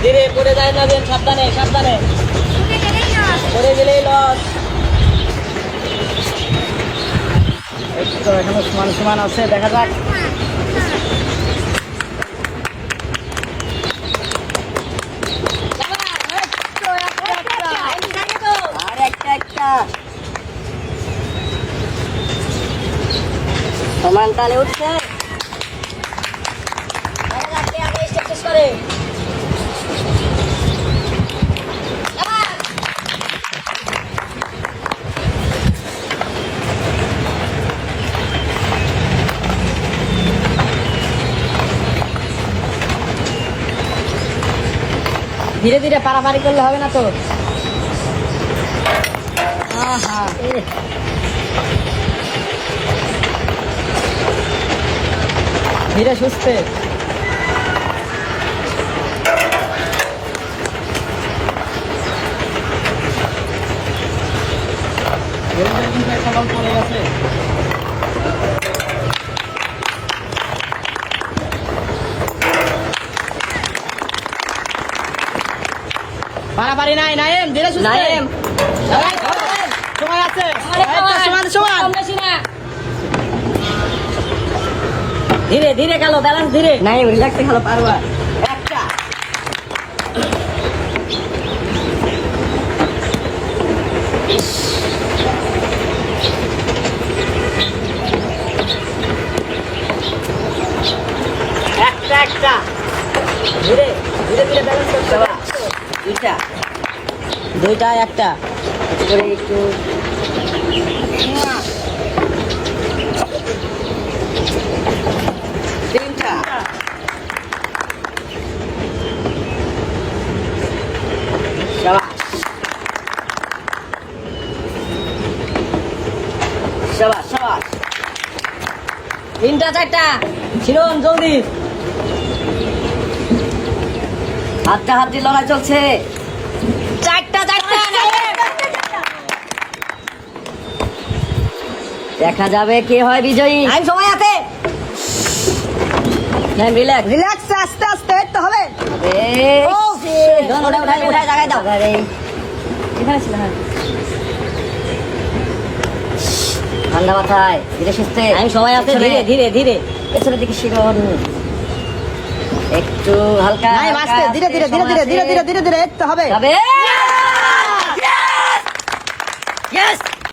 ধীরে পড়ে যায় না, সাবধানে সাবধানে, পড়ে গেলেই লস। একটু এখনো সমান সমান আছে, দেখা যাক। আর একটা একটা সমান তালে উঠছে। করে ধীরে ধীরে পারাপারি করলে হবে না তো। ধীরে সুস্থে। একটা বল পড়ে গেছে। পারাপারি নাই নাইম, ধীরে সুস্থে। নাইম সময় আছে, সমান সমান। ধীরে ধীরে গেল, ব্যালেন্স ধীরে। নাইম রিল্যাক্সে খেলো, পারবা। একটা একটা একটা ধীরে ধীরে ধীরে ব্যালেন্স করতে হবে। দুইটা দুইটা একটা করে একটু তিনটা শাবাশ শাবাশ শাবাশ। তিনটা চারটা শিরোন জলদি। হাতটা হাত দিয়ে লড়াই চলছে। চারটা চারটা দেখা যাবে কে হয় বিজয়ী। টাইম সময় আছে। রিল্যাক্স রিল্যাক্স, আস্তে আস্তে তো হবে। উঠাই উঠাই জায়গায় দাও। এখানে ছিল। হ্যাঁ ঠান্ডা মাথায় ধীরে সুস্থে। টাইম সময় আছে। ধীরে ধীরে ধীরে পেছনের দিকে শিরোন একটু হালকা ধীরে ধীরে ধীরে ধীরে ধীরে ধীরে ধীরে ধীরে হবে।